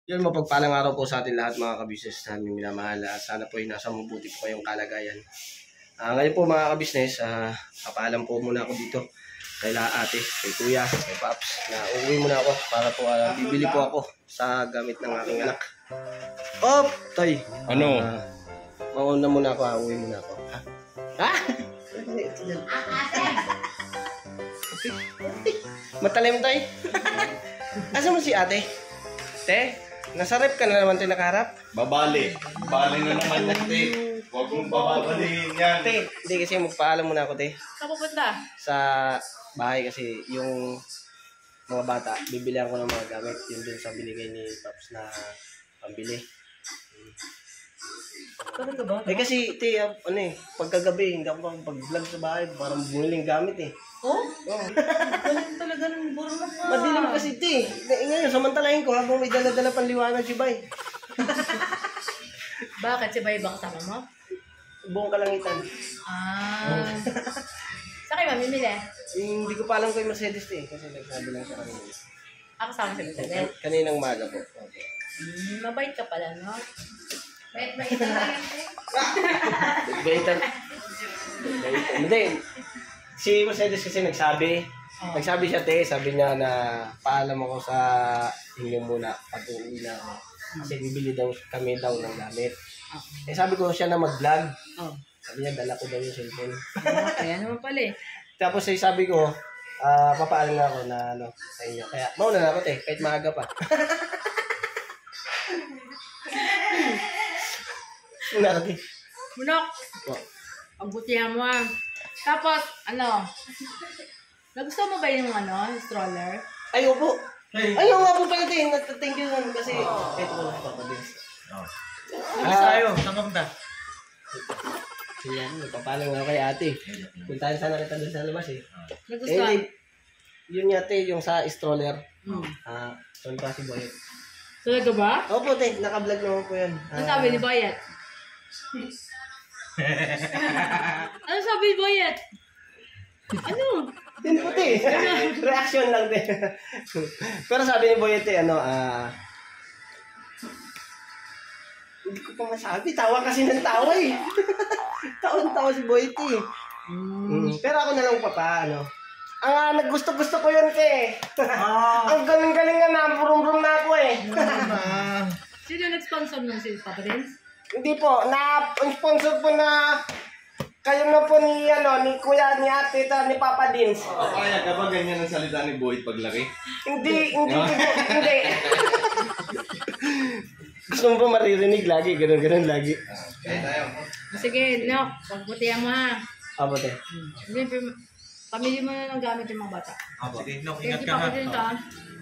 Yun, mapagpalang araw po sa atin lahat mga kabisnes namin minamahal. Sana po ay nasa mabuti po kayong kalagayan. Ngayon po mga kabisnes, papaalam po muna ako dito kay ate, kay kuya, kay paps na uuwi muna ako para po bibili po ako sa gamit ng aking anak. Oh, tay! Ano? Mauna muna ako, uuwi muna ako. Ha? Matalim tay? Asa mo si ate? Te? Nasa rep ka na naman tayo nakaharap? Babali. Babali na naman yan, te. Huwag mong babalihin yan. Te, hindi kasi magpaalam muna ako, te. Saan pupunta? Sa bahay kasi yung mga bata, bibilihan ko ng mga gamit. Yun dun sa binigay ni Pops na pambili. Talaga ba? Kasi, te, pagkagabi, hindi ako pag-vlog sa bahay. Parang bumiling gamit eh. Oh? Oo. Galing talaga ng burno ka. Madilim kasi, te. Ngayon, samantalahin ko habang may dala-dala pang liwanag si Bay. Bakit? Si Bay ba kasama mo? Buong kalangitan. Saan kayo mamimili? Hindi ko pa alam kay Mercedes, te. Kasi nagsabi lang siya kanina. Kasama si Mercedes. Kaninang maga po. Okay. Mabait ka pala, no? Bait-bait na lang yan, eh. Baitan. Hindi. Si Mercedes kasi nagsabi siya, te, sabi niya na paalam ako sa inyo muna pag uuwi na ako. Kasi bibili daw kami ng gamit. Sabi ko siya na mag-vlog. Sabi niya, dala ko daw yung cellphone. Kaya naman pala eh. Tapos sabi ko, papaalam na ako na sa inyo. Kaya mauna na ako, te, kahit maaga pa. Muna ka, te. Munok! Pagbutihan mo ah. Tapos, nagustuhan mo ba yung stroller? Ay, opo. Ayaw nga po pala, te. Thank you naman kasi ito ko lang papadins. Tayo, saan ka punta? Sige, nagpapalang nga kay ate. Puntahan sana kita doon sa labas eh. Nagustuhan? Yun nga, te, yung sa stroller. Doon pa si Boyet. Talaga ba? Opo, te. Naka-vlog naman po yan. Ano sabi ni Boyet? Ano sabi ni Boyet? Ano? Hindi po, te. Reaction lang, te. Pero sabi ni Boyet, te, hindi ko pa masabi. Tawa kasi ng tawa eh. Tawa si Boyet eh. Pero ako na lang papa, naggusto-gusto ko yun, te. Ang galing-galing nga na, burum-burum na ako eh. Sino nag-sponsor nun si Papa Dins? Hindi po, na-sponsor po na kayo na po ni Kuya, ni Ate, ni Papa Dins. Kaya ka ba ganyan ang salita ni Boyd paglaki? Hindi. Gusto mo po maririnig lagi, ganun lagi. Kaya tayo. Sige, pagbutihan mo ha. Apo, te. Pamili mo na ng gamit yung mga bata. Sige, Ingat ka ha.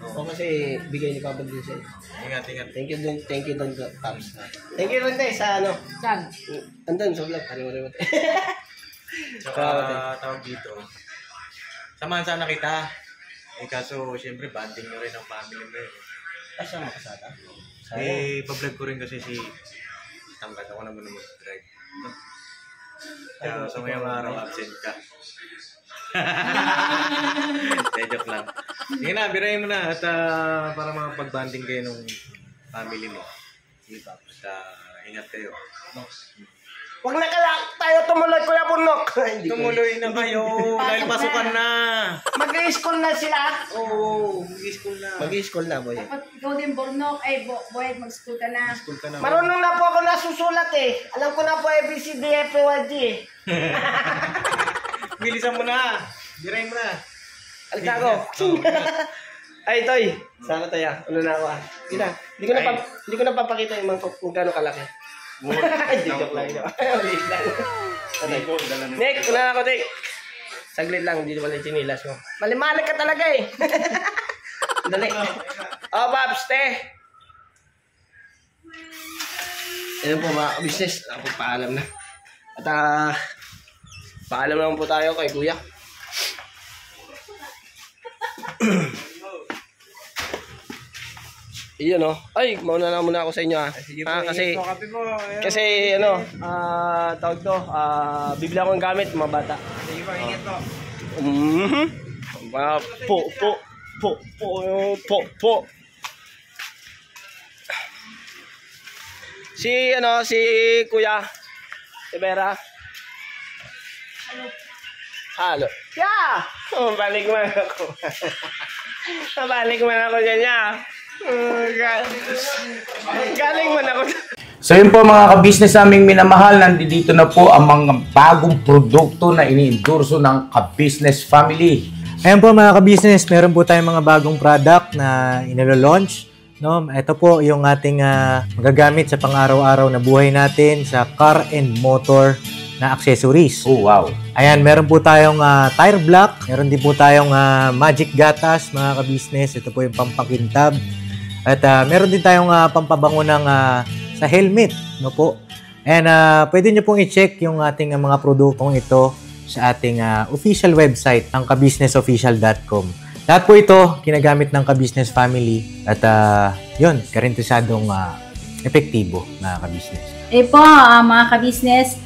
O kasi bigay ni Papa Dins eh. Ingat. Thank you don Pops. Thank you rin, te, sa Saan? andun sa vlog, kalimutan. Tsaka tawag dito. Samahan sana kita. Kaso, siyempre, banding nyo rin ang family mo eh. Siya makasata. Pa-vlog ko rin kasi si Tangkat ako naman na mag-drive. Kaya sa ngayong araw, absent ka. Joke lang. Sige na, birahin mo na at para makapag-banding kayo ng family mo. Sige pa, ingat kayo. Huwag na tayo tumuloy, Kuya Bunok. Tumuloy na kayo dahil pasukan na. Mag-i-school na sila. Oo, mag-i-school na. Mag-i-school na, boy. Dapat ikaw din, Bornok. Boy, mag-school ka na. School ka na. Marunong na po ako nasusulat eh. Alam ko na po ABCD, FYG eh. Bilisan mo na. Birahin mo na. Alika ako. Ay, Toy. Sana tayo. Ano na ako ah. Hindi ko na papakita yung mga kung gano'ng kalaki. Ay, joke lang yun. Ulit lang. Nick, una na ako, Nick. Saglit lang, hindi wala yung chinilas mo. Malimalik ka talaga eh. Dali. Babs, te. Ayan po mga business. Ako paalam na. At paalam naman po tayo kay Kuya. Iyon ay mauna na muna ako sa inyo kasi tawag to, bibili ako ng gamit mga bata. Sige pa, ingat po. Po. Si Kuya. Si Vera. Halo. Yeah! Oh, balik man ako. Balik man ako dyan, ya. Galing man ako. So yun po mga ka-business naming minamahal, nandito na po ang mga bagong produkto na ini-endorso ng ka-business family. Ayan po mga ka-business, meron po tayong mga bagong product na inilo-launch. No? Ito po yung ating magagamit sa pang-araw-araw na buhay natin sa car and motor na accessories. Oh wow! Ayan, meron po tayong tire block, meron din po tayong magic gatas mga ka-business. Ito po yung pampakintab. At meron din tayong pampabango ng sa helmet, no po. And pwede nyo pong i-check yung ating mga produktong ito sa ating official website, ang kabusinessofficial.com. Lahat po ito ginagamit ng ka-business family at yun, karintisadong epektibo na ka-business. Po, mga ka-business,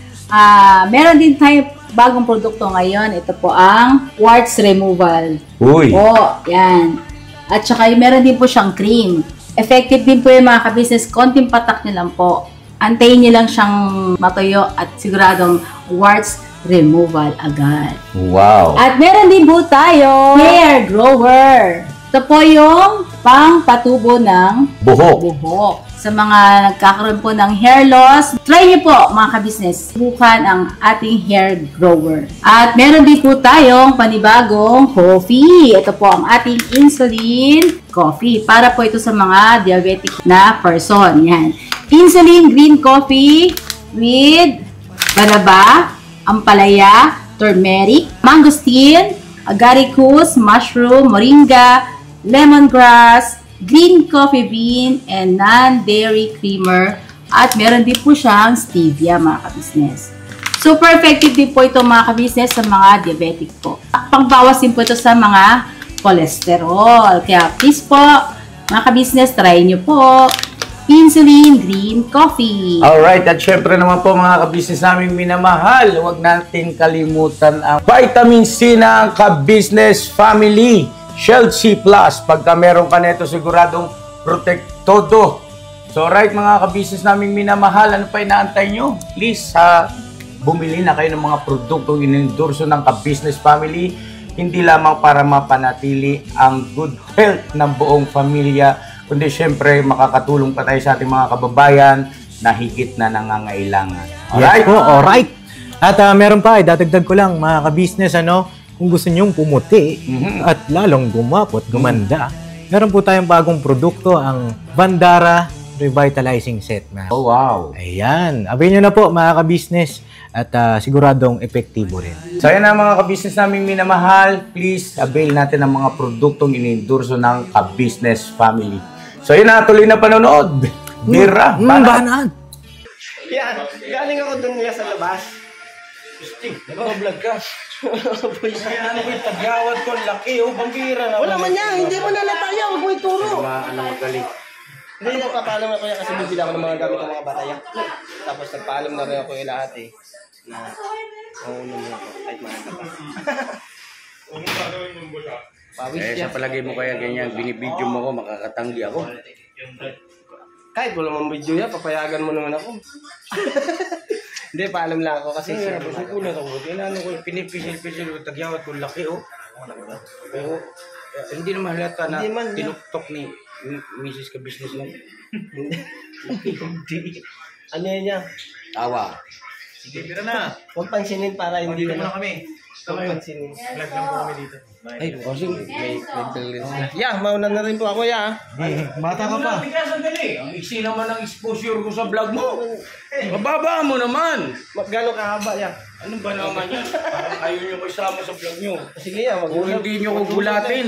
meron din tayo bagong produkto ngayon. Ito po ang warts removal. Uy! Po, yan. At saka meron din po siyang cream. Effective din po yung mga ka-business. Konting patak nyo lang po. Antayin nyo lang siyang matuyo at siguradong warts removal agad. Wow! At meron din po tayo hair grower. Ito po yung pang-patubo ng buhok. Sa mga nagkakaroon po ng hair loss, try nyo po mga ka-business. Subukan ang ating hair grower. At meron din po tayong panibagong coffee. Ito po ang ating insulin coffee. Para po ito sa mga diabetic na person. Yan. Insulin green coffee with banaba, ampalaya, turmeric, mangosteen, agaricus, mushroom, moringa, lemongrass, green coffee bean, and non-dairy creamer. At meron din po siyang stevia mga ka-business. Super effective din po ito mga ka-business sa mga diabetic po. Pangbawas din po ito sa mga cholesterol. Kaya please po mga ka-business, try nyo po insulin green coffee. Alright, at syempre naman po mga ka-business naming minamahal, huwag natin kalimutan ang vitamin C ng ka-business family. Shield C+, pagka meron ka nito siguradong protektodo. So right mga ka-business naming minamahal, ano pa inaantay nyo? Please, bumili na kayo ng mga produktong inendorso ng ka-business family, hindi lamang para mapanatili ang good health ng buong pamilya, kundi syempre makakatulong pa tayo sa ating mga kababayan na higit na nangangailangan. Alright? Yes po, alright. At meron pa, dadagdag ko lang mga ka-business, kung gusto nyong pumuti at lalong gumapot, gumanda, meron po tayong bagong produkto, ang Bandara Revitalizing Set. Oh, wow. Ayan. Avail nyo na po mga ka-business at siguradong epektibo rin. So yan na mga ka-business naming minamahal, please avail natin ang mga produktong inendorso ng ka-business family. So yun na, tuloy na panonood. Bira, Banaan. Yan, galing ako dun niya sa labas. Nag-vlog ka. Ano ko yung tagawad ko, laki bambira na. Wala man yan, hindi mo nalataya, huwag mo ituro. Magaling. Hindi, nagpapaalam na ko yan kasi bibili ako ng mga gamit ng mga bataya. Tapos nagpaalam na rin ako yung lahat na mauna mo ako kahit maaga pa. Pawis Sa palagay mo kaya ganyan, binibidyo mo ko, makakatanggi ako. Kahit wala mong video yan, papayagan mo naman ako. Hindi, paalam lang ako kasi siya. Kulat ako. Tinanong ko, pinipisil-pisil ko, tagyawat ko, laki Pero, hindi naman halata na tinuktok ni Mrs. Ka-business lang. Hindi. Ano yan niya? Tawa. Sige, tira na. Huwag pansinin para hindi Dito na. na kami. Huwag pansinin. Vlog lang po kami dito. Ay, kasi may balance na. Yeah, mauna na rin po ako, ya. Bata ka pa. Sandali. Ang iksi naman ang exposure ko sa vlog mo. Mababa mo naman. Gano'ng kahaba, ya? Ano ba naman yan? Parang ayaw nyo ko isama sa vlog nyo. Sige, ya. Kung hindi nyo ko gulatin.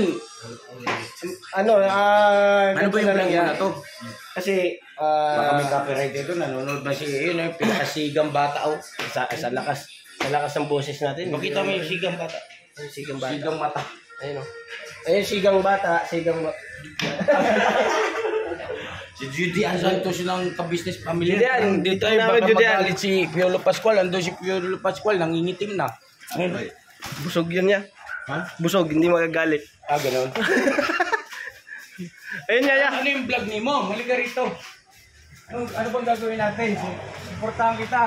Ano Ano ba yung vlog yan? na to? Kasi, Baka may copyright dito. Nanonood na si yun. Pinakasigang bata. sa lakas ng boses natin. Makita mo yung sigang bata. Sigang bata. Sigang mata. Ayun o. Ayun, sigang bata. Si Judy Ann Santos ng ka-business family. Judy Ann. Hindi tayo Namin baka Judy Ann. magalit si Piolo Pascual. Ando si Piolo Pascual. Nangingitim na. Busog yun niya. Ha? Busog, hindi magagalit. Gano'n. Ayun, ya. Ano yung vlog ni mo? Malika rito. Ano bang gagawin natin? Suportahan kita.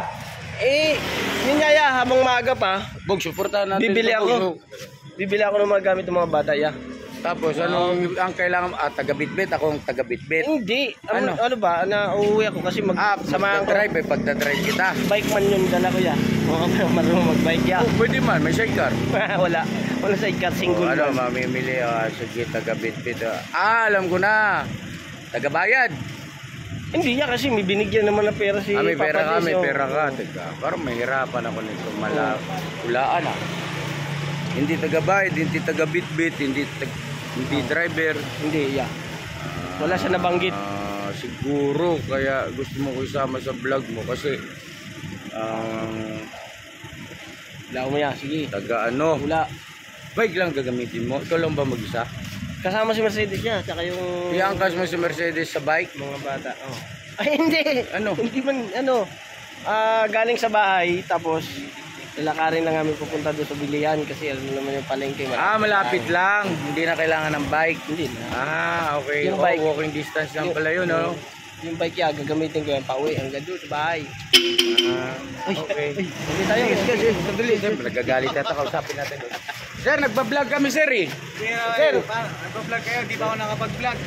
Eh, yun nga ya, habang maaga pa, Bog, suportahan natin. bibili ito, Bog. ako. Bibili ako ng mga gamit ng mga bata ya. Tapos, ano ang kailangan? Taga-bitbit. Ako ang taga-bitbit. Hindi. Ano? Ano ba? Uuwi ako kasi samahan ko. Pagdadrive, pagdadrive kita. Bike man yung dala ko ya. Oo, marunong mag-bike ya. Oh, pwede man, may sidecar. Wala. Wala sidecar, single Ano, man. mamimili. Sige, taga-bitbit. Alam ko na. Taga-bayad. Hindi ya kasi may binigyan naman na pera si May pera ka, Papa Des, may oh. pera ka. Teka, parang mahirapan ako nito. Hulaan Hindi taga-bayad, hindi taga-bitbit, hindi driver. Hindi ya. Wala siya nabanggit. Siguro, kaya gusto mo ko isama sa vlog mo kasi Wala mo ya, sige. taga ano. Wala. Bike lang gagamitin mo? Ikaw lang ba mag-isa? Kasama si Mercedes niya, tsaka yung Iangkas mo si Mercedes sa bike? mga bata. Oh. Ay hindi. Ano? Hindi man galing sa bahay tapos lalakarin lang namin pupunta doon sa bilihan kasi alam mo naman yung palengke. Malapit lang. Hindi na kailangan ng bike. Hindi na. Okay. Yung bike. Walking distance lang pala yun, no? Yung bike ya, gagamitin ko yan pauwi hanggang doon sa bahay. Okay. Hindi tayo. Sige, sandali. Nagagalit na kausapin natin doon. Sir, nagbablog kami, sir eh. Sir, Nag-vlog kayo, di ba ako nakapag-vlog?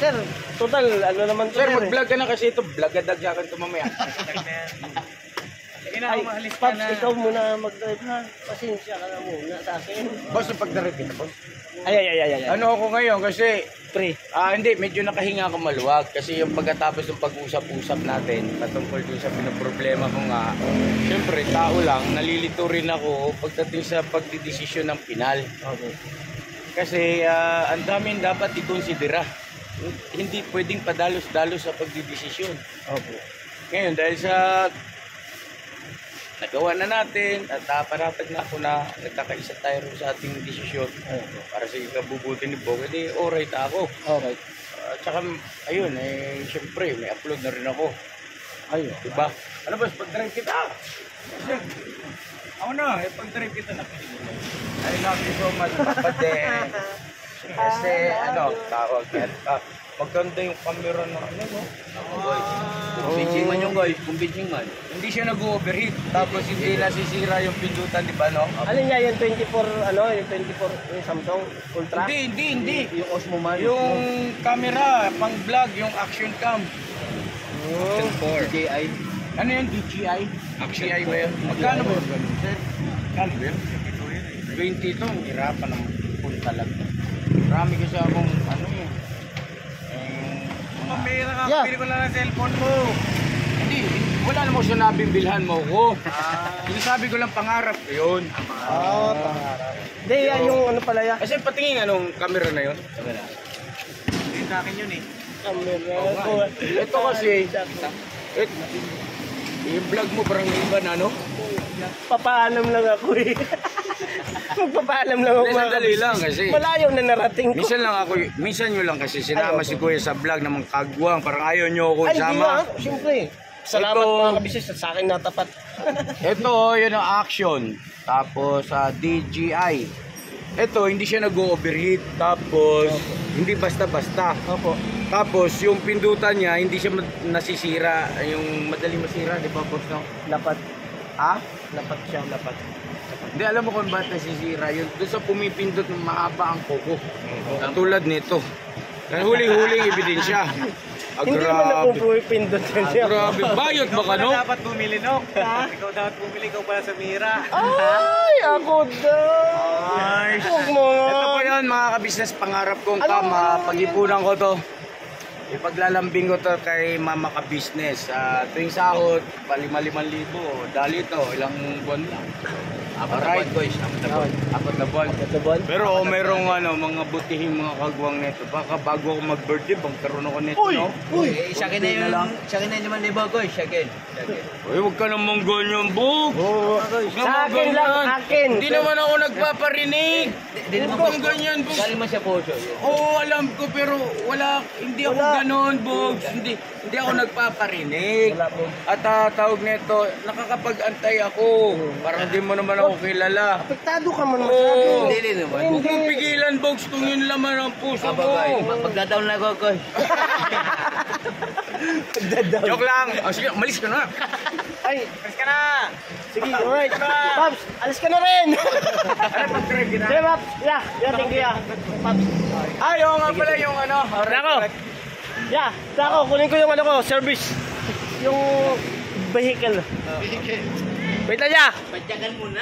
sir, total, ano naman to, Sir, eh. mag-vlog ka na kasi ito. Vlog-adagyakan ito mamaya. Sige na, Ay, umalis ka Paps, na. ikaw muna mag-drive ha. Pasensya ka na muna sa akin. Boss, pagdarit kita, boss. Ay. Ano ako ngayon kasi Pre. hindi, medyo nakahinga ako maluwag kasi yung pagkatapos ng pag-usap-usap natin patungkol dun sa pinoproblema ko nga, syempre tao lang, nalilito rin ako pagdating sa pagdidesisyon ng pinal. Okay. Kasi ang daming dapat ikonsidera. Hindi pwedeng padalos-dalos sa pagdidesisyon. Okay. Ngayon, dahil sa nagawa na natin at paratag na ako na nagkakaisa tayo sa ating desisyon para sa ikabubuti ni Bog, edi alright ako. Okay. At saka, ayun, syempre, may upload na rin ako. Ayun, diba? Ano ba, pag-drive kita? Ako na, pag-drive kita na. I love you so much, Papa. Kasi, tawag yan. Maganda yung camera na, no? Kumbinching man yung guys, kumbinching man. Hindi siya nag-overheat. Tapos hindi nasisira yung pindutan, di ba, no? Ano niya, yung 24, yung 24, yung Samsung Ultra? Hindi. Yung Osmo man. Yung camera, pang vlog, yung action cam. Action 4. DJI. Ano yun, DJI? DJI ba yun? Magkano ba yun, sir? Magkano ba yun? 20 ito, hirapan ng full talaga. Marami kasi akong, Pambira ka, Yeah. pili ko lang ng cellphone mo. hindi, wala namang sinabing bilhan mo ko. Sinasabi ko lang pangarap ko yun. Pangarap. Hindi, yan yung ano pala yan. Kasi patingin anong camera na yun? Hindi sa akin yun eh. Camera. Ito kasi, yung vlog mo parang iba na, no? Papaalam lang ako eh. Magpapaalam lang ako. Hindi, sandali lang kasi. Malayo na narating ko. Minsan nyo lang kasi sinama si Kuya sa vlog ng mga kagwang. Parang ayaw nyo ako Ay, hindi isama. nga. Siyempre. Salamat Ito- mga kabisnes sa akin natapat. Ito, yun ang action. Tapos, DJI. Ito, hindi siya nag-overheat. Tapos, hindi basta-basta. Opo. Tapos, yung pindutan niya, hindi siya nasisira. Yung madali masira, di ba, boss? No? Lapat. Ha? Lapat siya, lapat. Hindi, alam mo kung bakit nasisira. Yun, doon sa pumipindot ng mahaba ang kuko. Tulad nito. Huling-huling ebidensya. Hindi naman ako pumipindot yan siya. Grabe, bayot ba ka, no? Dapat bumili, no? Ikaw dapat bumili, ikaw pala sa Mira. Ay, ako daw. Huwag mo nga. Ito po yun, mga kabisnes, pangarap kong kama. Pag-ipunan ko to. Ipaglalambing ko to kay mama ka-business. Tuwing sahod, 5,000. Dali to, ilang buwan lang. Alright, boys. Apat na buwan. Katabon? Pero merong mga butihing mga kagwang nito. Baka bago ako mag-birthday, magkaroon ako nito, no? Uy! Sa akin na yun, sa akin na yun 5,000 guys, sa akin. Uy, huwag ka namang ganyan, Bog. Sa akin lang, akin. Hindi naman ako nagpaparinig. Hindi naman Huwag kang ganyan, Bog. galing man sa puso. Oo, alam ko, pero hindi ako ganon, Bog. Hindi ako nagpaparinig. Wala po. At tawag nito, nakakapag-antay ako. Parang hindi mo naman ako kilala. Apektado ka man Oo. masyado. Hindi naman. Huwag mong pigilan, Bogs, kung yun laman ang puso mo. Pagda-down na ako guys. Joke lang. Oh, sige, umalis ka na. Ay, Umalis ka na. sige, alright. Paps, alis ka na rin. Sige, Paps. Yeah, thank you, Paps. Ay, oo nga pala yung ano. Nako. Yeah, nako, kunin ko yung ano ko, service. Yung vehicle. Wait lang, ya. Padyagan muna.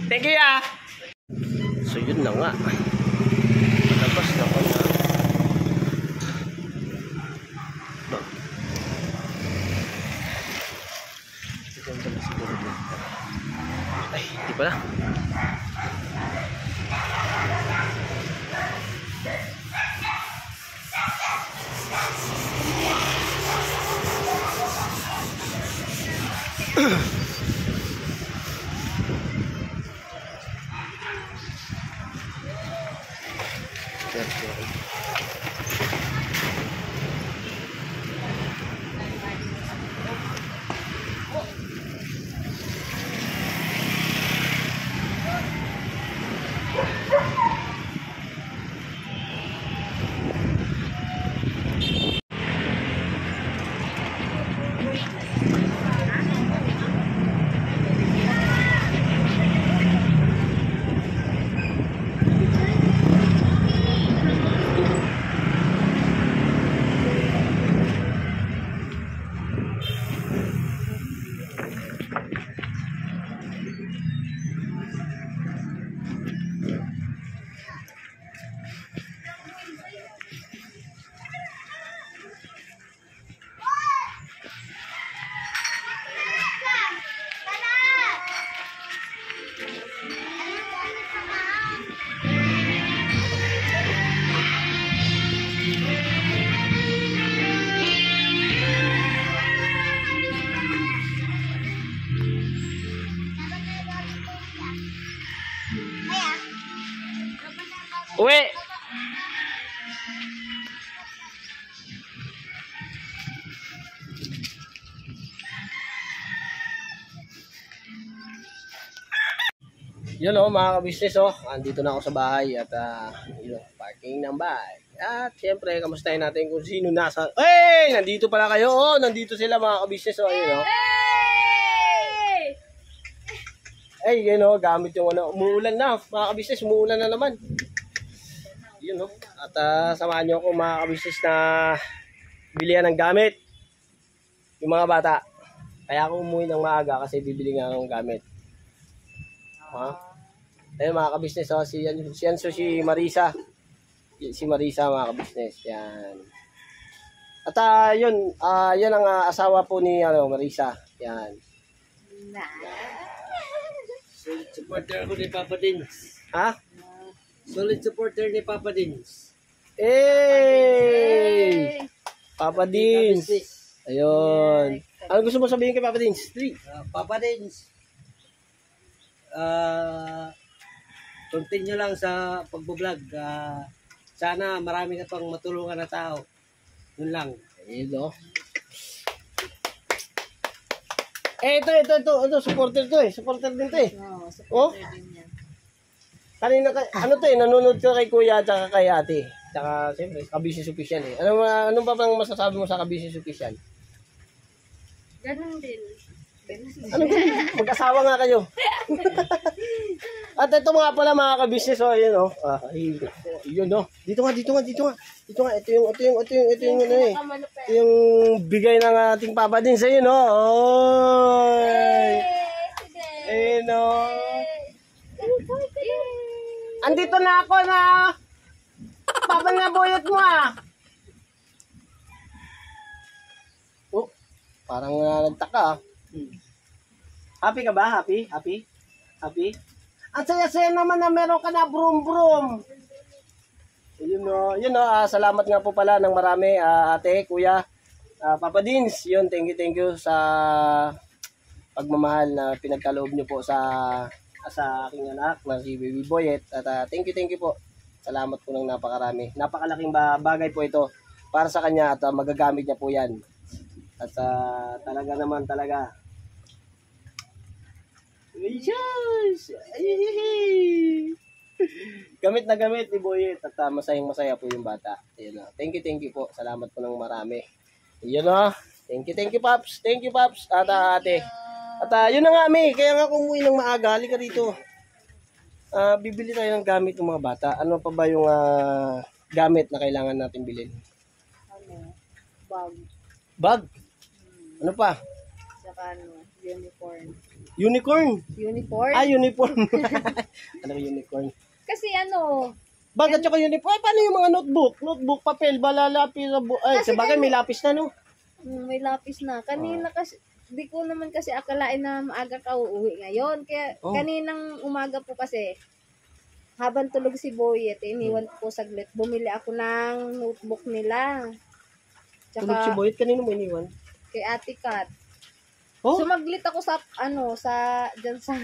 Thank you, ya. So, yun na nga. Labas na ko na. Ay, hindi pala. Uwi! Yun o, mga ka-business o. Andito na ako sa bahay at yun, parking ng bahay. At syempre, kamustahin natin kung sino nasa... Hey! Nandito pala kayo o. Nandito sila mga ka-business o. Yun o. Ay, yun o. Gamit yung ano. Umuulan na. Mga ka-business, umuulan na naman. Yun o. At samahan nyo ako mga ka-business na bilihan ng gamit. Yung mga bata. Kaya ako umuwi ng maaga kasi bibili nga akong gamit. Ha? Ayun mga ka-business, oh, si Marisa. Si Marisa mga ka-business. Yan. At yun, yan ang asawa po ni Marisa. Yan. Solid supporter ko ni Papa Dins. Ha? Solid supporter ni Papa Dins. Hey! Papa Dins. Ayun. Ano gusto mo sabihin kay Papa Dins? Papa Dins. Continue lang sa pagbo-vlog. Sana marami ka pang matulungan na tao. Yun lang. Ayun o. Ito, supporter to eh. Supporter din to eh. Oh, kanina ano to eh, nanonood ka kay kuya at kay ate. Tsaka siyempre, ka-business official eh. Ano ba bang masasabi mo sa ka-business official? Ganun din. Ano ba? Mag-asawa nga kayo. At ito nga pala mga ka-business, oh, yun oh. Yun oh. Dito nga. Ito yung ano eh. Ito yung bigay ng ating Papa din sa iyo, no. Oy. Ayun oh. Andito na ako na. Papa na boyot mo ah. Oh, parang nagtaka ah. Happy ka ba? Happy? At saya-saya naman na meron ka na brum-brum. Yun o, salamat nga po pala ng marami, ate, kuya, Papa Dins. Yun, thank you sa pagmamahal na pinagkaloob nyo po sa aking anak na si Baby Boyet. At thank you po. Salamat po ng napakarami. Napakalaking bagay po ito para sa kanya at magagamit niya po yan. At talaga naman talaga. Yes! Gamit na gamit ni Boyet at masayang masaya po yung bata. Ayun, thank you po. Salamat po ng marami. Ayun o. Thank you, Paps. Thank you, Paps. At ate. At yun na nga, May. Kaya nga kung umuwi ng maaga, halika rito. Bibili tayo ng gamit ng mga bata. Ano pa ba yung gamit na kailangan natin bilhin? Bag. Bag? Ano pa? Saka uniform. Unicorn? Uniform? Uniform. Ano unicorn? Kasi Bag at saka uniform. Paano yung mga notebook? Notebook, papel, lapis. Kasi sabagay may lapis na, no? may lapis na. Kanina kasi, di ko naman kasi akalain na maaga ka uuwi ngayon. Kaya kaninang umaga po kasi, habang tulog si Boyet, iniwan ko po saglit. Bumili ako ng notebook nila. Tulog si Boyet, kanino mo iniwan? Kay Ate Kat. Oh? Sumaglit ako sa, dyan sa,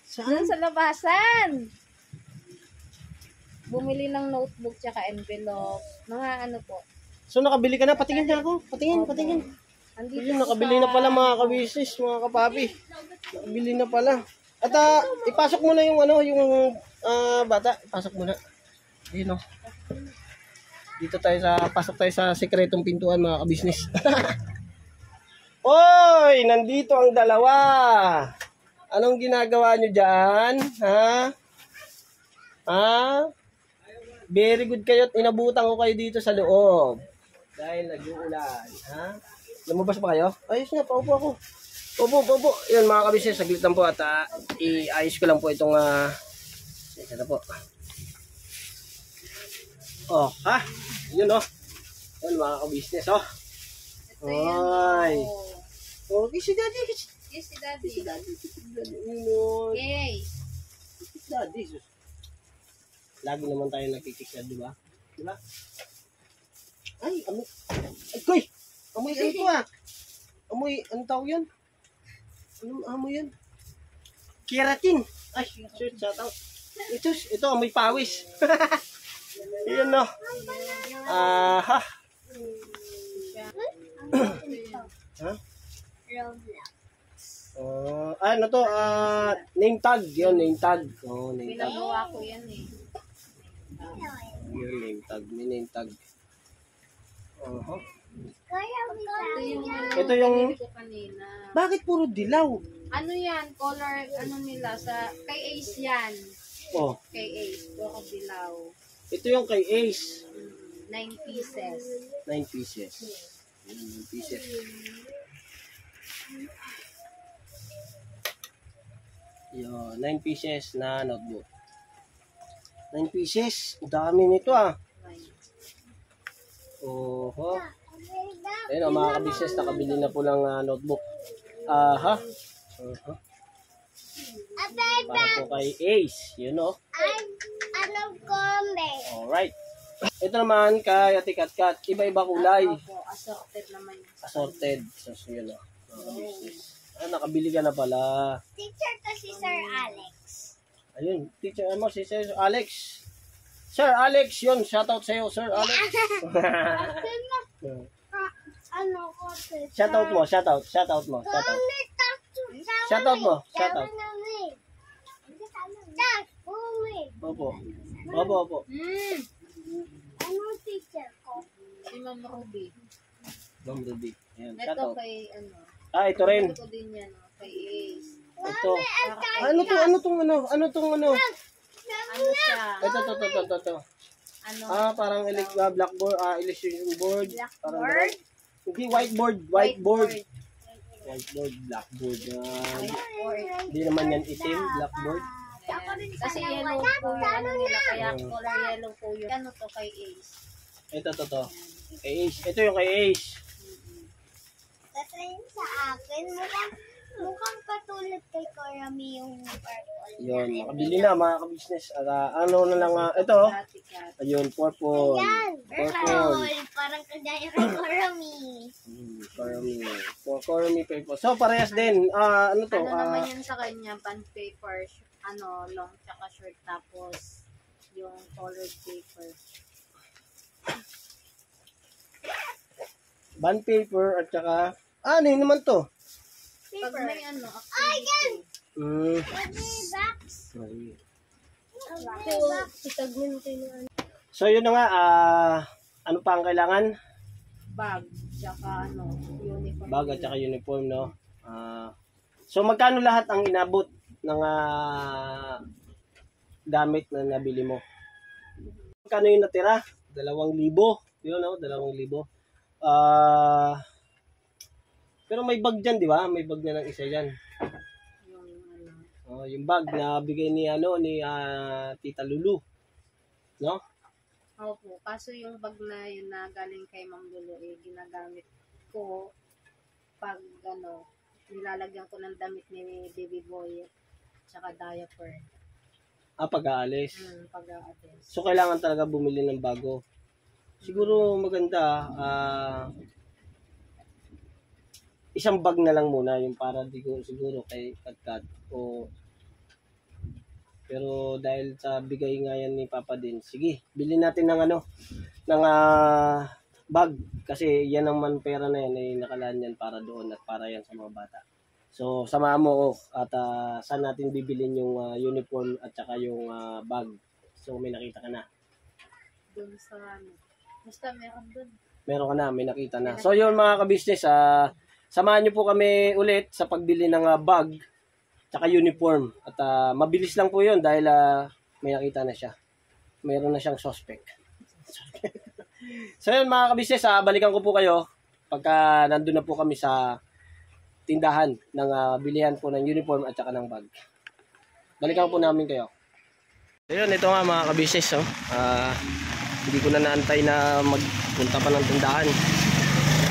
Saan? dyan sa labasan. Bumili ng notebook tsaka envelope. Mga po. So nakabili ka na? Patingin niya ako. Patingin. Andito Ayun, nakabili na pala mga kabisnes, mga kapapi. Nakabili na pala. At ipasok mo na yung bata. Ipasok mo na. Ayun, Dito pasok tayo sa sekretong pintuan, mga kabisnes. Oy, nandito ang dalawa. Anong ginagawa nyo dyan? Very good kayo at inabutan ko kayo dito sa loob. Dahil nag-uulan. Lumabas pa kayo? Ayos nga, paupo ako. Paupo. Yan mga kabisnes, saglit lang po at iayos ko lang po itong ito po. Yun Yan mga kabisnes Ay. Si Daddy. Yes, si Daddy. Yay. Daddy. Lagi naman tayo nakikisya, di ba? Diba? Ay, amoy. Ay, koy! Amoy ito Amoy, anong tawag yan? Anong amoy yan? Keratin. Ay, shoot, shoutout. Ito, amoy pawis. Yun Ha? Ano to? Name tag. Yun, name tag. Name tag. Pinagawa ko yan Yun, name tag. May name tag. Ito yung... pinili ko kanina. Bakit puro dilaw? Ano yan? Color, nila kay Ace yan. Kay Ace. Puro dilaw. Ito yung kay Ace. 9 pieces. 9 pieces. 9 pieces. Yo, 9 pieces na notebook. 9 pieces. Ang dami nito Ayun mga kabisnes, nakabili na po ng notebook. Para po kay Ace. Yun Alright. Ito naman kay Ate Kat. Iba-iba kulay. Assorted naman. Assorted. So, yun nakabili ka na pala. Teacher ko si Sir Alex. Ayun, teacher mo si Sir Alex. Sir Alex, yun. Shoutout sa'yo, Sir Alex. Shoutout mo. Shoutout mo. Opo. Anong teacher ko? Si Ma'am Ruby. Ma'am Ruby. Ayan, Ito shoutout. kay Ito rin. Ito din yan, kay Ace. Ito. Ano tong Ano siya? Ito. Parang blackboard, illustration board. Blackboard? Hindi, whiteboard. Whiteboard, blackboard. Hindi naman yan itim, blackboard. Kasi yellow po yung nila, kaya color yellow po yun. Ano to kay Ace? Ito. Kay Ace. Ito yung kay Ace. Kasi sa akin, mukhang katulad kay Korami yung purple. Yun, makabili na mga kabisnes. Ano na lang, ito. Ayun, purple. Yan, purple. Parang kagaya kay Korami. Korami paper. So, parehas din. Ano to? Ano naman yun sa kanya? Band paper, long tsaka short, tapos yung colored paper. Band paper at saka, ano yun naman to? Pag may activity. So, yun na nga. Ano pa ang kailangan? bag, tsaka uniform. Bag at saka uniform, no? So magkano lahat ang inabot ng gamit na nabili mo? Magkano yung natira? 2,000. Yun, no? 2,000. Pero may bag dyan, di ba? May bag na ng isa dyan. Yung bag na bigay ni Tita Lulu. No? Opo, kaso yung bag na yun na galing kay Ma'am Lulu, ginagamit ko pag nilalagyan ko ng damit ni baby boy tsaka diaper. Pag-aalis. Pag-aalis. So kailangan talaga bumili ng bago. Siguro maganda isang bag na lang muna yung para siguro kay Katkat pero dahil sa bigay nga yan ni Papa din, sige, bilhin natin ng bag kasi yan naman pera na yan ay nakalaan yan para doon at para yan sa mga bata. So samahan mo ko at saan natin bibilin yung uniform at saka yung bag. So may nakita ka na? Doon sa basta meron doon. Meron ka na, may nakita na. So yun mga ka-business, samahan niyo po kami ulit sa pagbili ng bag tsaka uniform. At mabilis lang po yun dahil may nakita na siya. Meron na siyang suspect. So yun mga ka-business, balikan ko po kayo pagka nandun na po kami sa tindahan ng bilihan po ng uniform at saka ng bag. Balikan po namin kayo. So yun, ito nga mga ka-business. Hindi ko na naantay na magpunta pa ng tindahan.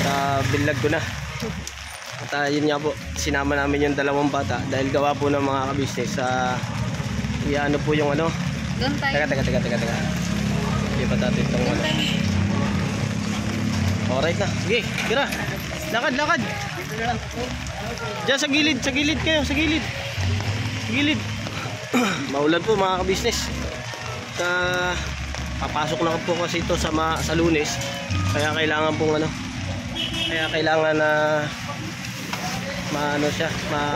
At bilag ko na. At yun nga po, sinama namin yung 2 bata dahil gawa po ng mga ka-business. Iano po yung Doon tayo. Teka. Hindi pa dati itong Alright na. Sige, tira. Lakad. Diyan sa gilid kayo, sa gilid. Maulan po mga ka-business. Papasok na po kasi ito sa Lunes. Kaya kailangan pong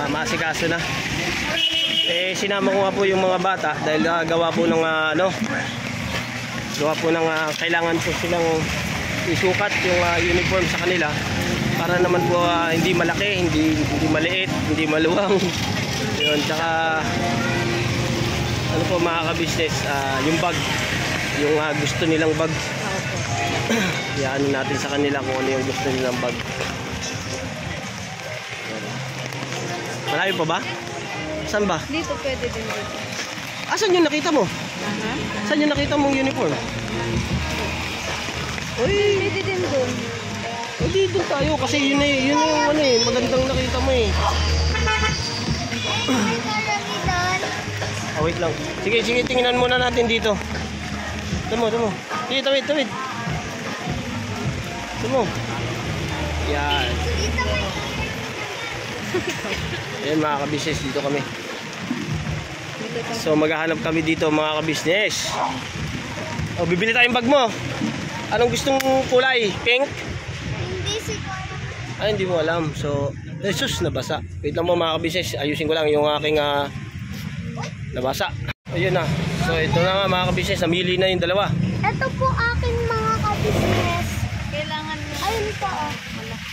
maasikaso na. Sinama ko nga po yung mga bata dahil gawa po ng kailangan po silang isukat yung uniform sa kanila para naman po hindi malaki, hindi maliit, hindi maluwang. Yun, tsaka po mga ka-business, yung bag, yung gusto nilang bag. Iyaano natin sa kanila kung ano yung gusto nilang bag. Malayo pa ba? Saan ba? Dito pwede din dito. Saan yung nakita mo? Saan yung nakita mong uniform? Pwede din doon. Dito tayo kasi yun yung magandang nakita mo eh. Wait lang. Sige, tingnan muna natin dito. Tamo. Sige, tawid. Tamo. Yan. Ayan mga ka-business, dito kami. So maghahanap kami dito mga ka-business. Bibili tayong bag mo. Anong gustong kulay? Pink? Hindi siguro. Hindi mo alam. So, Jesus, nabasa. Wait lang mo mga ka-business, ayusin ko lang yung aking nabasa. Ayun na. So ito na nga mga ka-business, namili na yung 2. Ito po aking mga ka-business. Kailangan mo. Ayun po.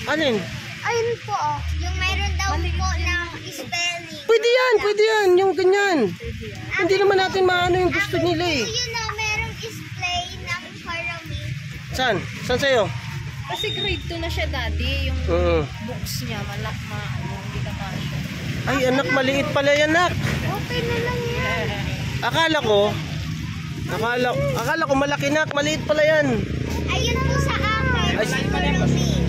Alin? Ayun po. Yung mayroon daw po ng spelling. Pwede yan. Yung ganyan. Hindi naman natin maano yung gusto nila eh. Yun na, merong display ng karami. Saan sa'yo? Kasi grade 2 na siya, daddy. Yung books niya, hindi ka kasya. Ay, anak, maliit pala yan, anak. Okay na lang yan. Akala ko malaki, nak. Maliit pala yan. Ayun po sa akin. Ay, karami.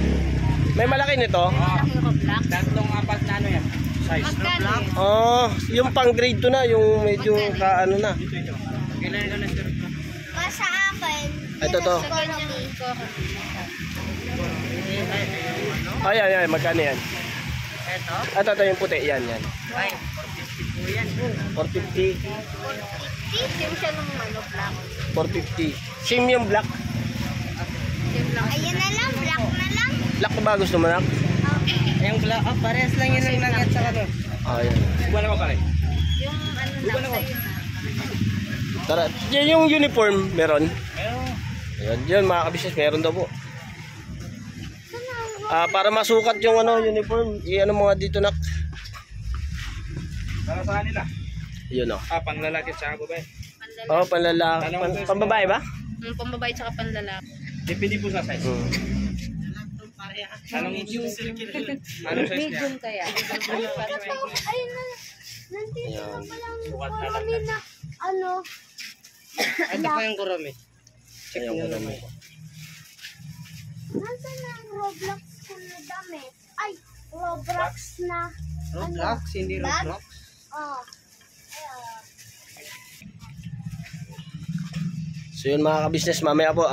May malaki nito? Malaki ko black. 3-4 na yan. Size. Magkano yun? Yung pang grade 2 na, yung medyo kaano na. Kailangan ka na sir. Sa akin. Ito to. Sa ganyan ko. Ay, magkano yan? Ito yung puti, yan. Ay, 450 po yan. 450. Same siya nung black. 450. Same yung black. Same lang. Ayun na lang, black na lang. Black na ba gusto mo, nak? Yung black, parehas lang yun ang langat sa ano. Yan. Buwan na ba pare? Yung lang sa'yo na. Tara, yung uniform, meron? Meron. Yun mga ka-business, meron daw po. Para masukat yung uniform, i-ano mga dito nak. Para saan nila? Yun o. Panglalaki sa babae. Oh, panlalaki. Pambabae ba? Pambabae tsaka panlalaki. Depende po sa size. Anong size niya? Medium kaya. Ayun na. Nandito na palang marami na ano. Ito pa yung kurami. Ayun ko naman. Nasaan na ang Roblox ko na damit? Ay, Roblox na. Roblox, hindi Roblox. Oh. So yun mga ka-business, mamaya po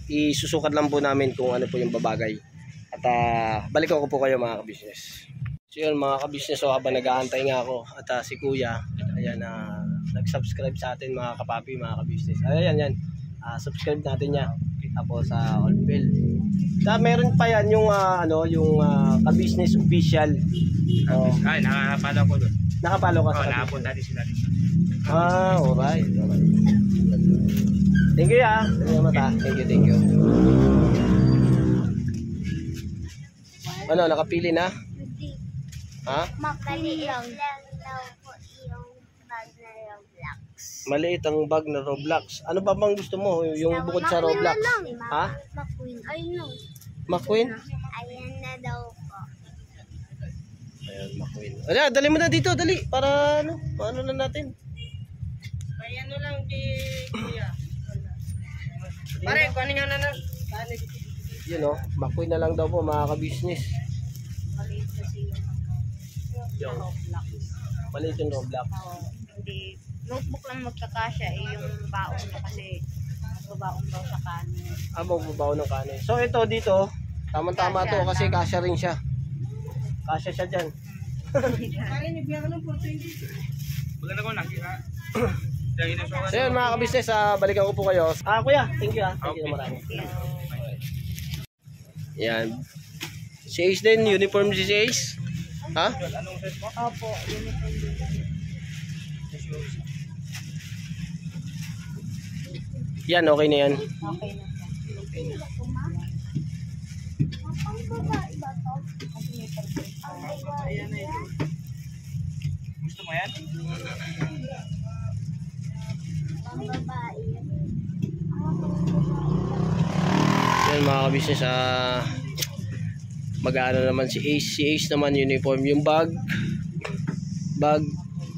isusukat lang po namin kung ano po yung babagay. At balikan ko po kayo mga ka-business. So yun mga ka-business, so habang nag-aantay nga ako at si Kuya, ayan, nag-subscribe sa atin mga kapapi, mga ka-business. Ayan yan, subscribe natin niya. Tapos all bell. Meron pa yan yung yung ka-business official. Ay, nakapalo ko doon. Nakapalo ka sa nakapunta din sila dito. Alright. Thank you Thank you. Ano, nakapili na? Hindi. Ha? Maliit lang daw po yung bag na Roblox. Maliit ang bag na Roblox. Ano ba bang gusto mo? Yung bukod sa Roblox? Ha? McQueen. Ayun no. McQueen? Ayan na daw po. Ayan, McQueen. Ayan, dali mo na dito, dali. Para paano na natin? Ay, ano lang Kuya. Pare, kung ano nga na Yun McQueen na lang daw po mga ka-business. Maliit kasi yung Roblox. Maliit yung Roblox. Hindi. Notebook lang magkakasya yung baon niya kasi magbabaon daw sa kanin. Magbabaw ng kanin. So ito dito, tamang-tama to kasi kasya rin siya. Kasya siya dyan. Pare, nagbiya ka ng porto hindi. Maganda ko nakita. So yun mga ka-business, balikan ko po kayo. Kuya, thank you Thank you na marami. Yan. Si Ace din, uniform si Ace. Ha? Opo, uniform din. Yan, okay na yan. Okay na. Gusto mo yan? Yan mga ka-business, mag-aano naman si Ace. Si Ace naman uniform. Yung bag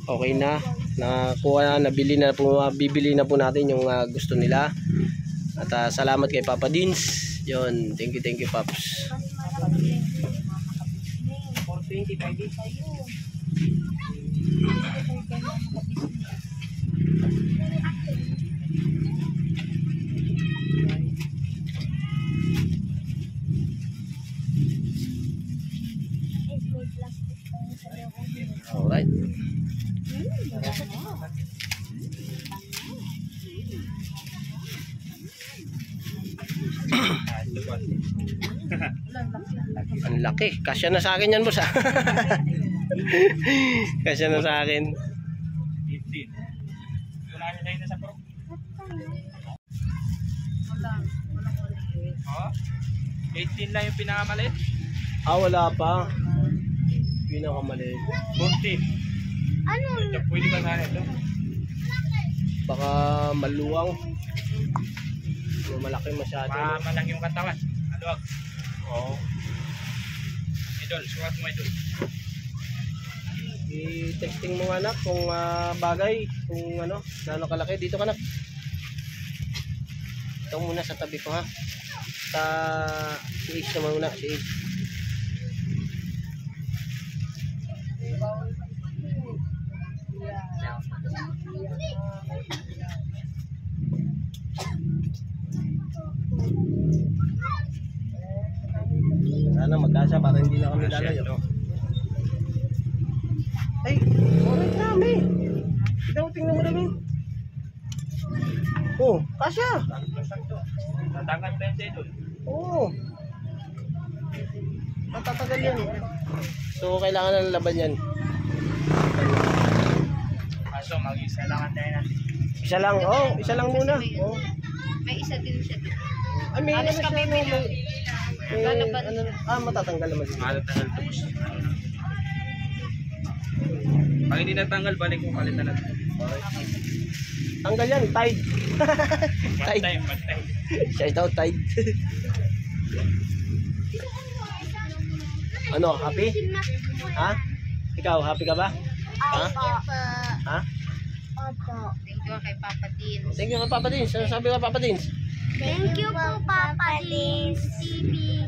okay na. Nakuha na, nabili na po, bibili na po natin yung gusto nila. At salamat kay Papa Dins. Yun, thank you Paps. 425 din. Alright. Ang laki. Kasya na sa akin yan, boss. Kasya na sa akin. 15. Wala na tayo na sa pro. Oh, 18 lang yung pinakamaliit. Wala pa. Pinakamaliit. 40. Ano? Ito, pwede ba sana ito? Baka maluwang. Malaki masyado. Malaki yung katawan. Aluwag. Oo. Idol, sukat mo idol. I-texting mo anak kung bagay, kung gaano kalaki. Dito ka na. Ito muna sa tabi ko ha. Si Ace naman muna, si Ace. Sana magkasya para hindi na kami lalayo. Ay, orange kami. Tingnan mo namin. Oh, kasya. Tatanggal 20 idol. Oo. Matatagal yan. So, kailangan na laban yan. Kaso, mag-isa lang ang tayo natin. Isa lang, isa lang muna. May isa din siya doon. Ay, may Alis kami may Matatanggal naman din. Matatanggal ito, boss. Pag hindi natanggal, balik mo palitan natin. Tanggal yan, Tide. Tide. Shout out, Tide. Ano, happy? Ha? Ikaw, happy ka ba? Ha? Ha? Thank you kay Papa Din. Thank you kay Papa Dins. Ano sabi ka, Papa Dins? Thank you po, Papa Lins TV.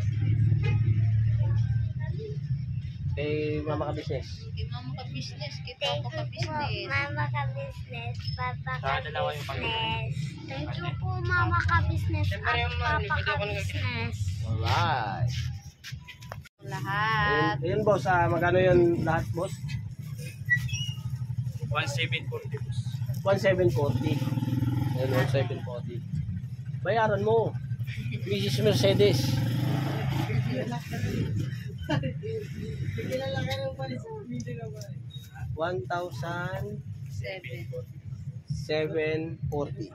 Kay Mama Ka Business. Kay Mama Ka Business, kay Thank Papa Ka you po, Business. Mama Ka Business, Papa Ka Dalawa yung Business. Thank you po, Mama Ka Business at Papa Ka Business. Alright. Lahat. Ayun, boss. Magkano yun lahat, boss? 1,740, boss. 1,740. Ayun, 1,740. Bayaran mo. Mrs. Mercedes. Seven. 1,740.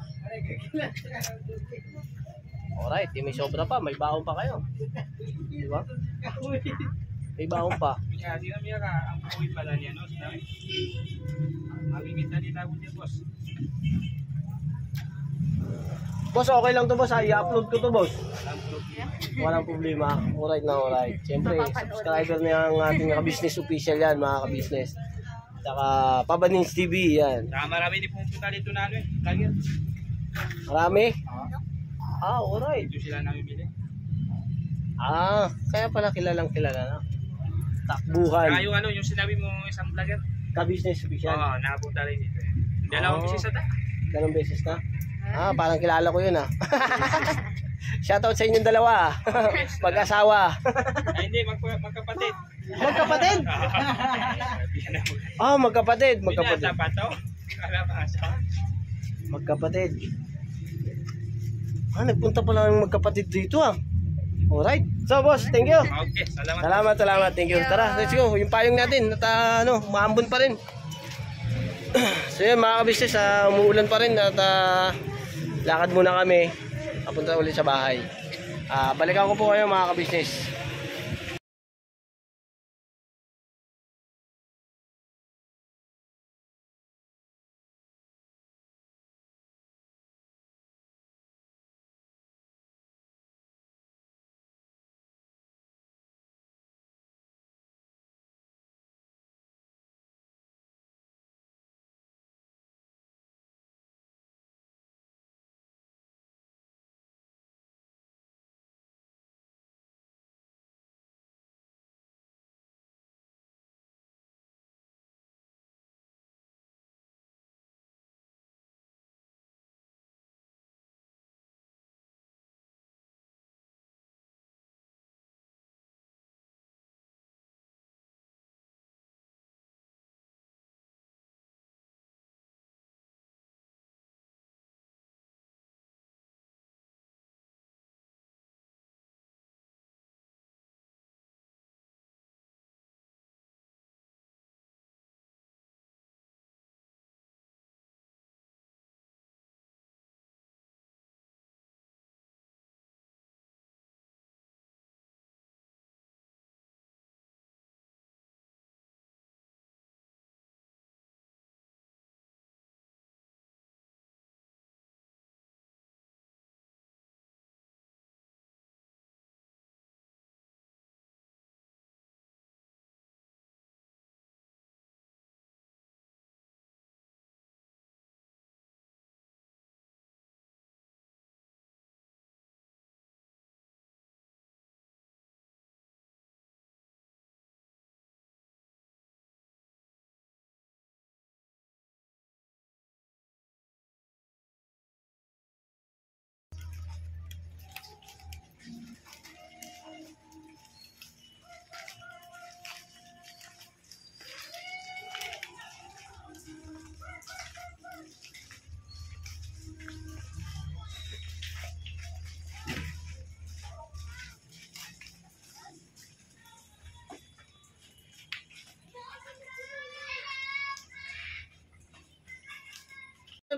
Alright, may sobra pa. May baon pa kayo. Di ba? May baon pa. Kaya di namin ang buhay pala niya, no? Makikita nila ako niya, boss. Boss, okay lang to, boss. I-upload ko to, boss. Walang problema. Alright na, alright. Siyempre, subscriber niya ang ating ka-business official yan, mga ka-business. Saka, Pabanins TV, yan. Saka marami din pumunta dito na ano eh. Lagi. Marami? Alright. Dito sila namimili. Kaya pala kilalang kilala na. Takbuhan. Kaya yung ano, yung sinabi mo isang vlogger. Ka-business official. Oo, nakapunta rin dito eh. Dalawang beses sa Dalawang beses na? Parang kilala ko yun Shoutout sa inyong dalawa. Mag-asawa. Ay, hindi, magkapatid. Magkapatid? Magkapatid. Magkapatid. Pinata to? Kala pa asawa? Magkapatid. Nagpunta pala ng magkapatid dito Alright. So boss, thank you. Okay, salamat. Salamat. Thank you. Tara, let's go. Yung payong natin, maambon pa rin. So yun mga ka-business, umuulan pa rin at lakad muna kami. Papunta ulit sa bahay. Balikan ko po kayo mga ka-business.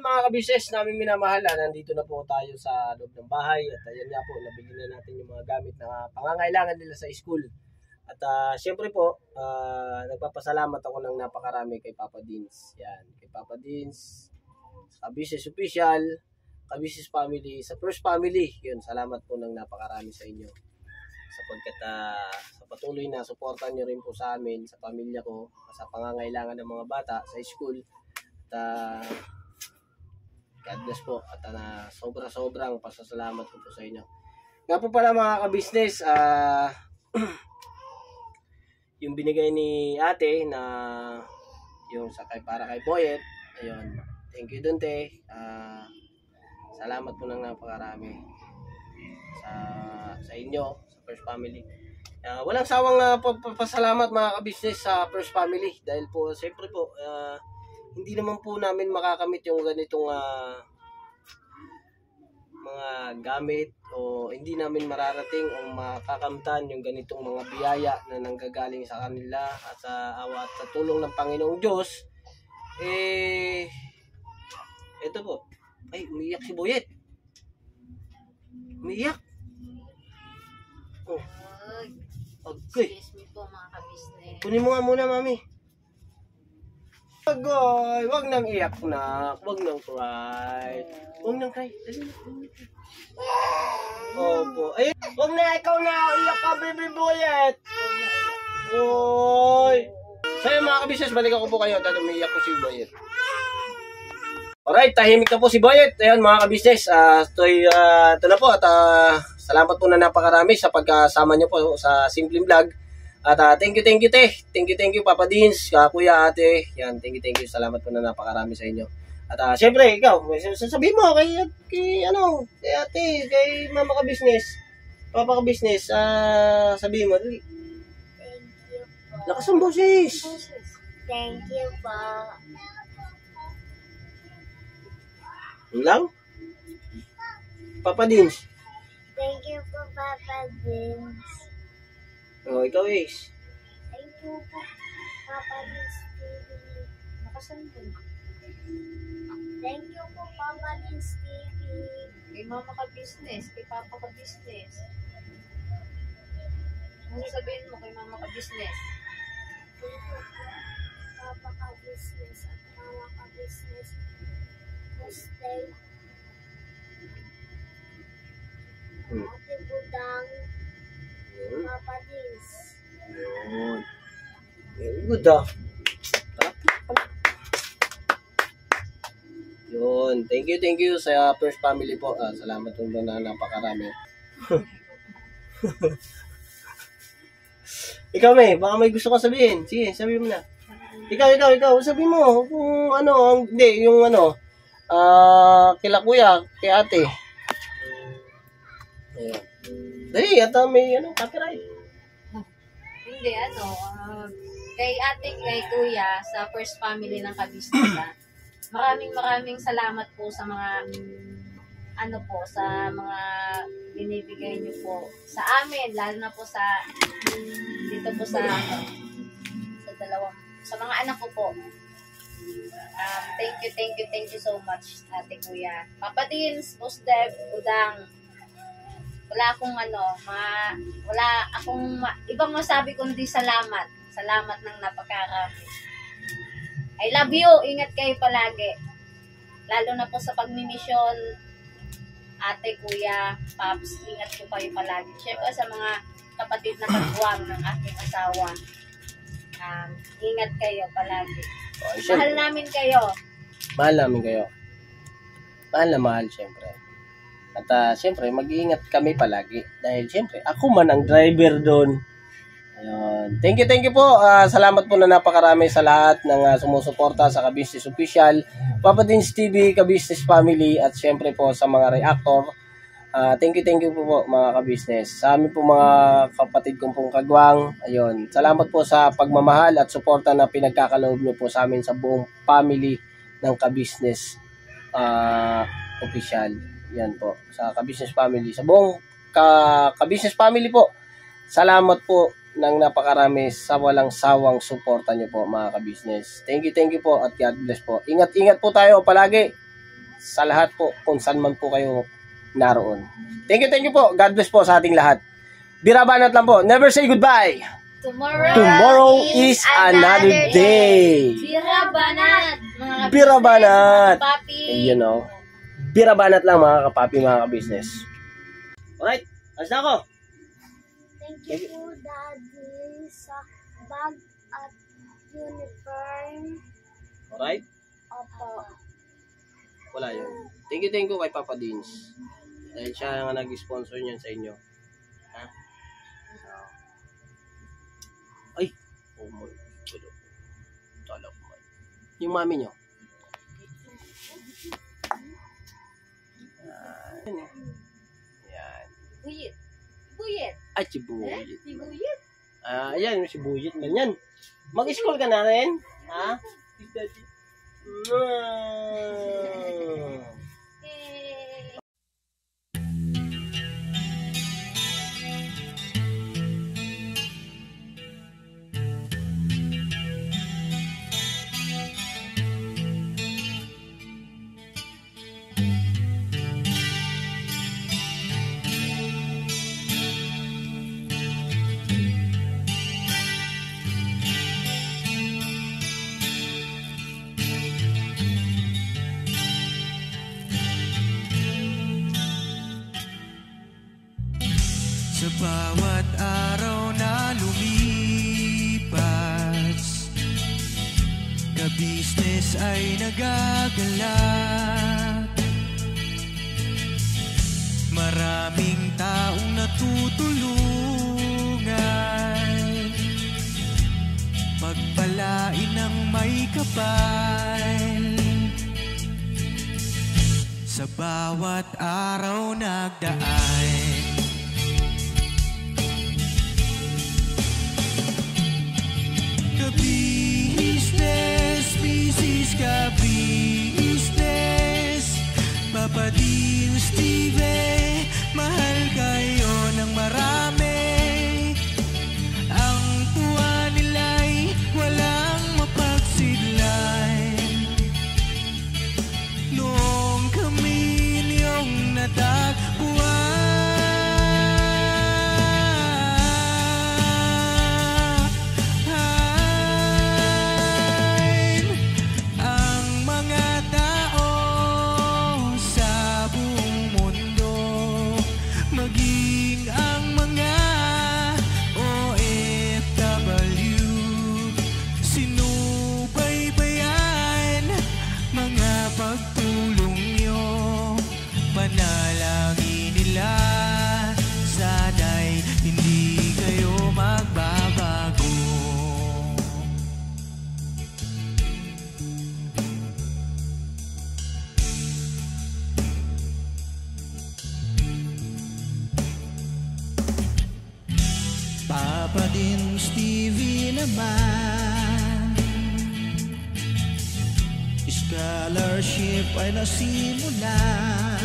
mga ka-business namin minamahal, nandito na po tayo sa loob ng bahay at ayan nga po, nabili na natin yung mga gamit na pangangailangan nila sa school. At syempre po, nagpapasalamat ako ng napakarami kay Papa Dins. Yan, kay Papa Dins, sa Business Official, ka-business family, sa First Family. Yun, salamat po ng napakarami sa inyo. Sapagkat sa patuloy na suportan nyo rin po sa amin, sa pamilya ko, sa pangangailangan ng mga bata sa school. At God bless po. At sobrang pasasalamat ko po sa inyo. Nga po pala mga ka-business, yung binigay ni ate na yung para kay Boyet, ayun, thank you dun te. Salamat po ng napakarami sa inyo, sa First Family. Walang sawang pasalamat mga ka-business sa First Family dahil po siyempre po hindi naman po namin makakamit yung ganitong mga gamit o hindi namin mararating o makakamtan yung ganitong mga biyaya na nanggagaling sa kanila at sa awa at sa tulong ng Panginoong Diyos. Ito po. Ay, umiiyak si Boyet. Umiiyak. Oh. Okay. Excuse me po mga ka-business. Kunin mo nga muna, mami. Agoy, wag nang iyak na, wag nang cry. Wag nang cry. Dali na. Opo. Ay, wag na, ikaw na. Iyak ka, baby Boyet. Oy. Sa'yo mga ka-business, balikan ko po kayo dahil umiiyak ko si Boyet. Alright, tahimik na po si Boyet. Ayan mga ka-business, ito na po at salamat po na napakarami sa pagkasama nyo po sa Simpleng Vlog. At thank you te. Thank you Papa Dins, Kuya Ate. Yan, thank you. Salamat po na napakarami sa inyo. At syempre ikaw, sasabihin mo kay Ate, kay Mama ka-business, Papa ka-business, sabihin mo, dali. Thank you po. Lakas ang boses. Thank you po. Yun lang? Papa Dins. Thank you po, Papa Dins. Oh, ikaw Ace. Thank you po, Papa Dins TV. Nakasan po. Thank you po, Papa Dins TV. Kay mama ka-business, kay papa ka-business. Ano sabihin mo kay mama ka-business? Thank you po, Papa ka-business at Mama ka-business. Stay. Ate Budang. Papa Dins. Yun. Very good Yun. Thank you sa First Family po. Salamat po na napakarami. Ikaw May, baka may gusto kang sabihin. Sige, sabihin mo na. Ikaw, sabihin mo kung hindi, yung kila kuya, kay ate. Ayan. Dali, at may copyright. Hindi, kay ate, kay kuya, sa First Family ng ka-business, maraming salamat po sa mga, sa mga binibigay niyo po sa amin, lalo na po dito po sa mga anak ko po. Thank you so much, ate kuya. Papa Dins, Boss Dev, Udang. Wala akong ibang masabi kundi salamat. Salamat ng napakarami. I love you. Ingat kayo palagi. Lalo na po sa pagmimisyon, ate, kuya, paps, ingat po kayo palagi. Siyempre sa mga kapatid na kagwang ng aking asawa. Ingat kayo palagi. Mahal namin kayo. Mahal na mahal, syempre. At syempre, mag-iingat kami palagi. Dahil syempre, ako man ang driver doon. Ayun. Thank you po. Salamat po na napakarami sa lahat ng sumusuporta sa Ka-Business Official, Papa Dins TV, Ka-Business Family, at syempre po sa mga reactor. Thank you po mga ka-business. Sa amin po mga kapatid kong pong kagwang, ayun, salamat po sa pagmamahal at suporta na pinagkakaloob niyo po sa amin sa buong family ng Ka-Business Official. Yan po, sa Ka-Business Family. Sa buong Ka-Business Family po, salamat po ng napakarami sa walang sawang suporta niyo po mga ka-business. Thank you po at God bless po. Ingat po tayo palagi. sa lahat po kung saan man po kayo naroon. Thank you po. God bless po sa ating lahat. Birabanat lang po. Never say goodbye. Tomorrow is another day. Birabanat. Mga Birabanat. papi. You know. Birabanat lang mga kapapi, mga ka-business. Alright. Alas na ako. Thank you po, Daddy, sa bag at uniform. Alright. Opo. Wala yun. Thank you kay Papa Dins. Dahil siya nga nag-sponsor niyan sa inyo. Ha? Ay! Oh my God. Talak man. Yung mami nyo. Yan. Yan. Buyit. Buyit. Ay, si Buyit. Si Buyit. Ayan, si Buyit man yan. Mag-school ka na rin? Ha? Daddy. Sa bawat araw na lumipas, ka-business ay nagagalak. Maraming taong natutulungan, pagpalain ng may kapal. Sa bawat araw nagdaan, business, business ka business. Papa Dins TV, mahal kayo ng marami. Ang tuwa nila'y walang mapagsidlan. Noong kami niyong natagpuan, Papa Dins TV naman, scholarship ay nasimulan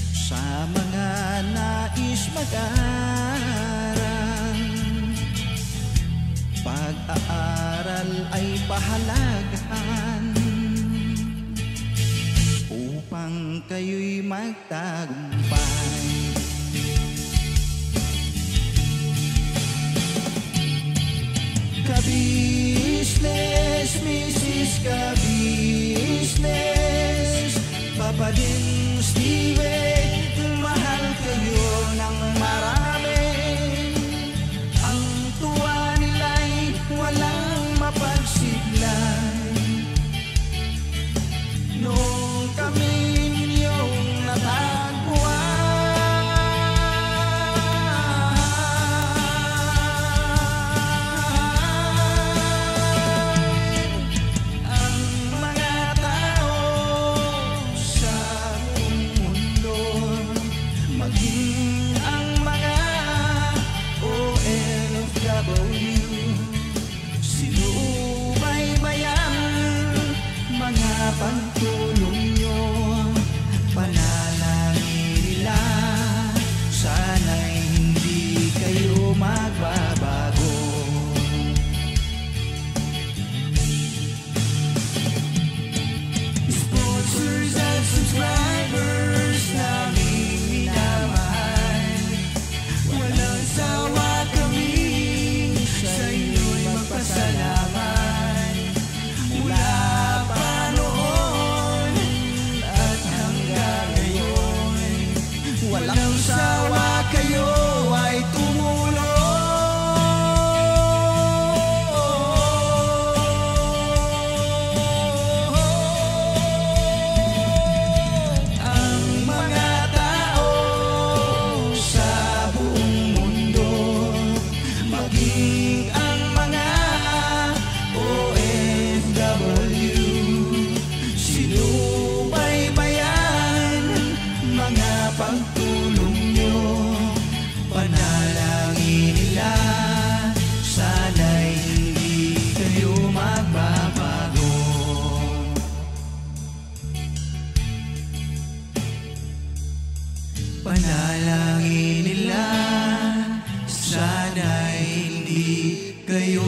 sa mga nais mag-aral. Pag-aaral ay pahalagahan upang kayo'y magtagumpay. Ka-business, Mrs. Ka-business, Papa Dins TV, mahal kayo ng marami. Ang tuwa nila'y walang mapagsiglan. Noong kami ninyong natagpuan, pagtulong nyo, panalangin nila, sana'y hindi kayo magbabago. sawa kami sa inyo'y magpasalamat. Mula pa noon at hanggang ngayon, walang sawa kayo ay tumulong. Ang mga tao sa buong mundo, maging ang mga OFW, sinubaybayan mga pagtulong nyo, panalangin nila, sana'y hindi kayo magbabago. Panalangin nila, sana'y hindi kayo